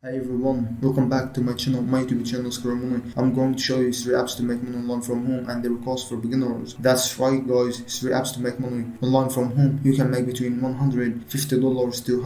Hi everyone, welcome back to my channel, my YouTube channel Scroll Money. I'm going to show you 3 apps to make money online from home and they will cost for beginners. That's right guys, 3 apps to make money online from home. You can make between $150 to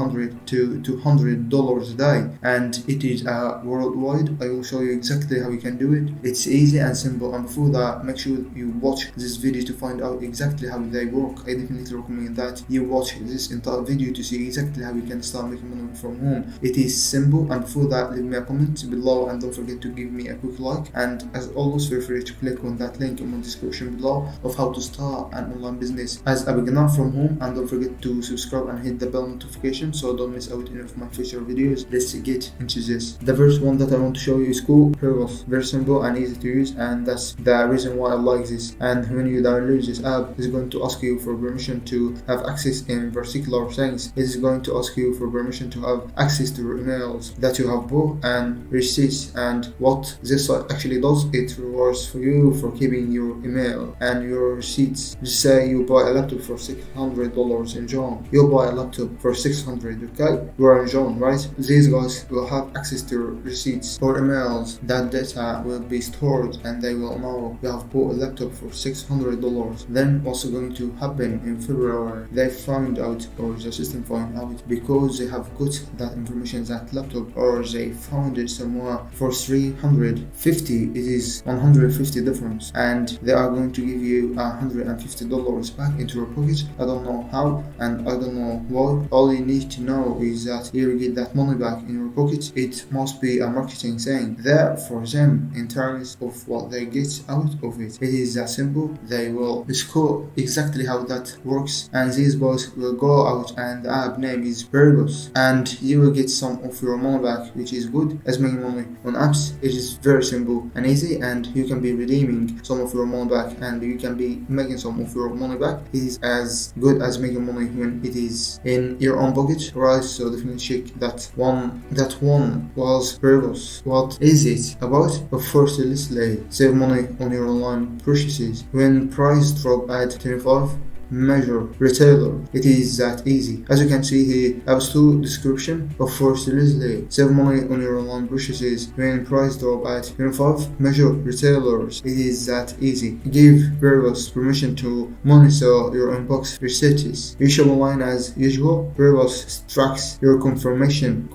$200 a day, and it is worldwide. I will show you exactly how you can do it. It's easy and simple, and before that make sure you watch this video to find out exactly how they work. I definitely recommend that you watch this entire video to see exactly how you can start making money from home. It is simple, and before that leave me a comment below and don't forget to give me a quick like, and as always feel free to click on that link in the description below of how to start an online business as a beginner from home, and don't forget to subscribe and hit the bell notification so don't miss out any of my future videos. Let's get into this. The first one that I want to show you is called Paribus. Very simple and easy to use, and that's the reason why I like this. And when you download this app, it's going to ask you for permission to have access in particular things. It is going to ask you for permission to have access to your emails that you have bought and receipts, and what this site actually does, it rewards for you for keeping your email and your receipts. Just say you buy a laptop for $600 in June, you buy a laptop for $600, okay, we're in June, right? These guys will have access to receipts or emails. That data will be stored and they will know you have bought a laptop for $600. Then what's going to happen in February, they find out, or the system find out, because they have got that information, that laptop, or they found it somewhere for $350, it is $150 difference, and they are going to give you $150 back into your pocket. I don't know how and I don't know why. All you need to know is that you get that money back in your pocket. It must be a marketing thing there for them in terms of what they get out of it. It is that simple. They will score exactly how that works, and these boys will go out, and the app name is Paribus, and you will get some of your money back, which is good as making money on apps. It is very simple and easy, and you can be redeeming some of your money back and you can be making some of your money back. It is as good as making money when it is in your own pocket, right? So definitely check that one. That one was Paribus. What is it about? But first, let's save money on your online purchases when price drop at 25 major retailer. It is that easy. As you can see here, I have two description. But first, let's save money on your online purchases when price drop at 25 major retailers. It is that easy. Give Paribus permission to monitor your inbox receipts. You shop online as usual. Paribus tracks your confirmation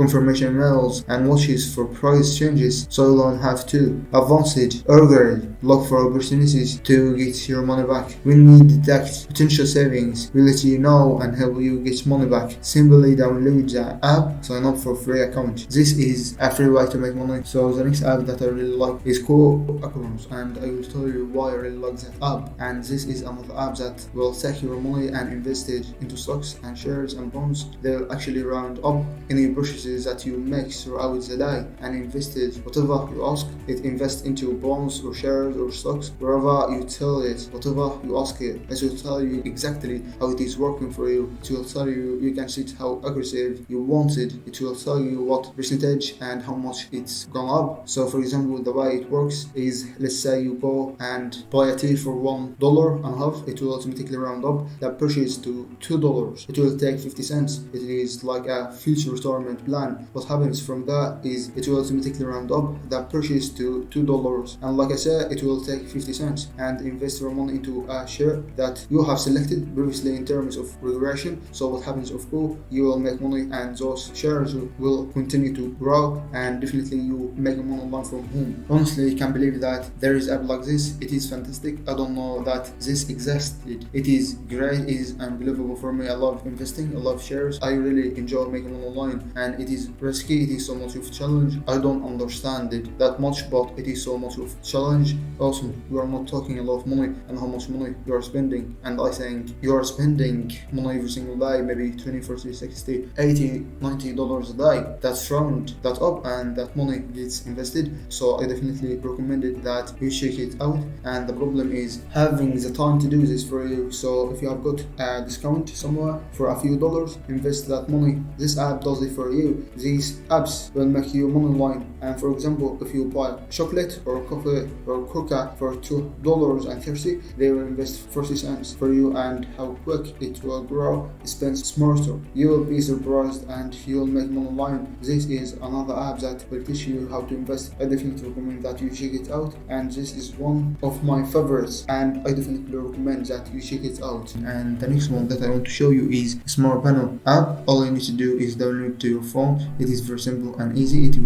mails and watches for price changes, so you don't have to. Advanced algorithm look for opportunities to get your money back. When we detect potential savings, we'll let you know and help you get money back. Simply download the app, sign up for free account. This is a free way to make money. So the next app that I really like is called Acrorns, and I will tell you why I really like that app. And this is another app that will take your money and invest it into stocks and shares and bonds. They'll actually round up any purchases that you make throughout the day and invest it whatever you ask. It invests into bonds or shares or stocks, wherever you tell it, whatever you ask it. It will tell you exactly how it is working for you. It will tell you, you can see how aggressive you want it. It will tell you what percentage and how much it's gone up. So for example, the way it works is, let's say you go and buy a tea for $1.50, it will automatically round up that purchase to $2. It will take 50 cents. It is like a future retirement plan. What happens from that is it will automatically round up that purchase to $2, and like I said, it will take 50 cents and invest your money into a share that you have selected previously in terms of regression. So what happens, of course, you will make money and those shares will continue to grow, and definitely you make money online from home. Honestly, I can't believe that there is app like this. It is fantastic. I don't know that this existed. It is great. It is unbelievable for me. I love investing. I love shares. I really enjoy making money online, and it is risky. It is so much of a challenge. I don't understand it that much, but it is so much of a challenge. Also, we are not talking a lot of money and how much money you are spending, and I think you are spending money every single day, maybe 20, 40, 60, 80, $90 a day. That's round that up and that money gets invested. So I definitely recommend it that you check it out. And the problem is having the time to do this for you. So if you have got a discount somewhere for a few dollars, invest that money. This app does it for you. These apps will make you money online. And for example, if you buy chocolate or coffee or coca for $2.30, they will invest 40 cents for you and how quick it will grow. Spend smarter. You will be surprised and you'll make money online. This is another app that will teach you how to invest. I definitely recommend that you check it out, and this is one of my favorites, and I definitely recommend that you check it out. And the next one that I want to show you is Smart Panal app. All you need to do is download to your phone. It is very simple and easy. It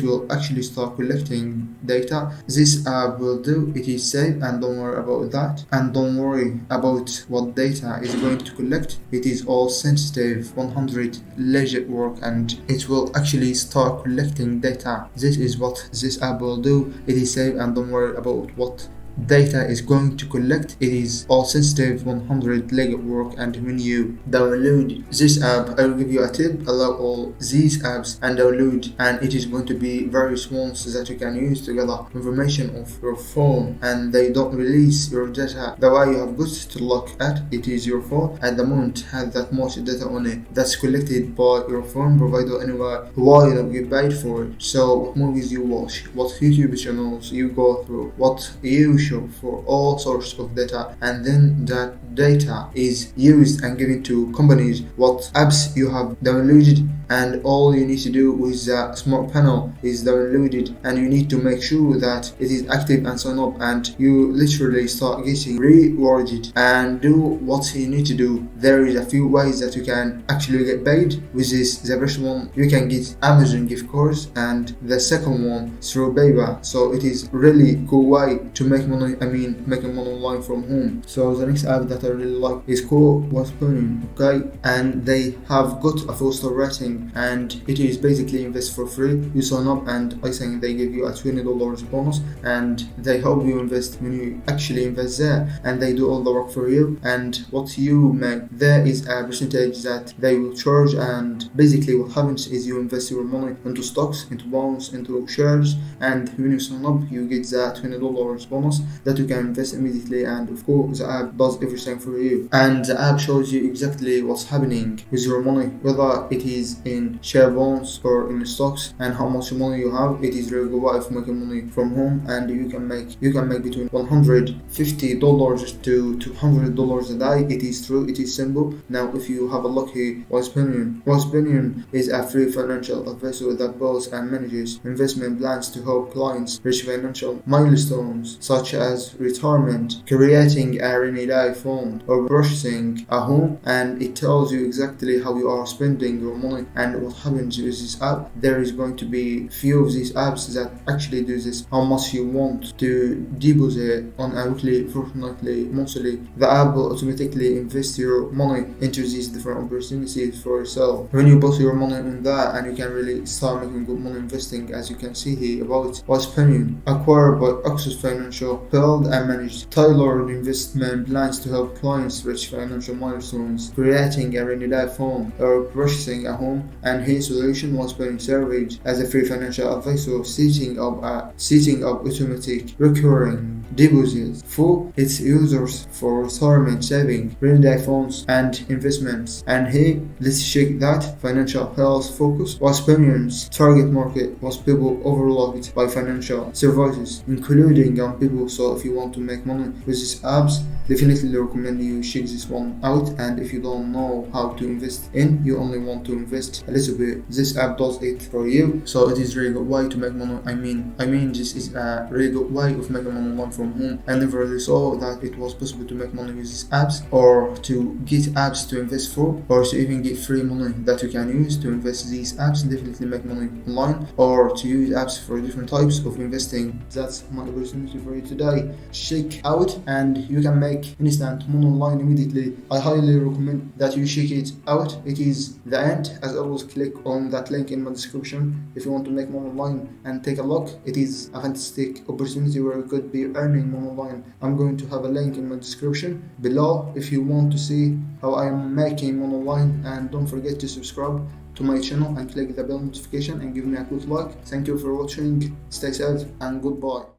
will actually start collecting data. This app will do it is safe, and don't worry about that, and don't worry about what data is going to collect. It is all sensitive, 100 legit work, and it will actually start collecting data. This is what this app will do. It is safe, and don't worry about what data is going to collect. It is all sensitive, 100 legit work. And when you download this app, I will give you a tip: allow all these apps and download, and it is going to be various ones that you can use to gather information of your phone, and they don't release your data. The way you have got to look at it is your phone at the moment has that much data on it that's collected by your phone provider anyway, why you don't get paid for it. So what movies you watch, what YouTube channels you go through, what you show for all sorts of data, and then that data is used and given to companies. What apps you have downloaded, and all you need to do with the Smart Panal is download it, and you need to make sure that it is active and sign up, and you literally start getting rewarded. And do what you need to do. There is a few ways that you can actually get paid with this. The first one, you can get Amazon gift cards, and the second one through PayPal. So it is really cool way to make money. Making money online from home. So the next app that I really like is called WiseBanyan, okay, and they have got a 4-star rating, and it is basically invest for free. You sign up, and I think they give you a $20 bonus, and they help you invest when you actually invest there, and they do all the work for you. And what you make, there is a percentage that they will charge, and basically what happens is you invest your money into stocks, into bonds, into shares, and when you sign up, you get that $20 bonus that you can invest immediately. And of course the app does everything for you, and the app shows you exactly what's happening with your money, whether it is in share bonds or in stocks, and how much money you have. It is really good way of making money from home, and you can make between $150 to $200 a day. It is true, it is simple. Now if you have a look here, WiseBanyan is a free financial advisor that builds and manages investment plans to help clients reach financial milestones such as retirement, creating a rainy day fund, or purchasing a home. And it tells you exactly how you are spending your money. And what happens with this app, there is going to be few of these apps that actually do this: how much you want to deposit on a weekly, fortnightly, monthly. The app will automatically invest your money into these different opportunities for yourself. When you put your money on that, and you can really start making good money investing, as you can see here about WiseBanyan, acquired by Access Financial, build and manage tailored investment plans to help clients reach financial milestones, creating a rainy day fund, or purchasing a home. And his solution was being surveyed as a free financial advisor, setting up automatic recurring deposits for its users for retirement saving, rainy day funds, and investments. And here, let's check that financial health focus. WiseBanyan's target market was people overlooked by financial services, including young people. So if you want to make money with these apps, definitely recommend you check this one out. And if you don't know how to invest in, you only want to invest a little bit, this app does it for you. So it is really good way to make money. This is a really good way of making money online from home. I never really saw that it was possible to make money with these apps, or to get apps to invest for, or to even get free money that you can use to invest these apps. Definitely make money online, or to use apps for different types of investing. That's my opportunity for you today. Check out, and you can make instant money online immediately. I highly recommend that you check it out. It is the end. As always, click on that link in my description if you want to make money online and take a look. It is a fantastic opportunity where you could be earning money online. I'm going to have a link in my description below if you want to see how I am making money online. And don't forget to subscribe to my channel and click the bell notification and give me a quick like. Thank you for watching. Stay safe and goodbye.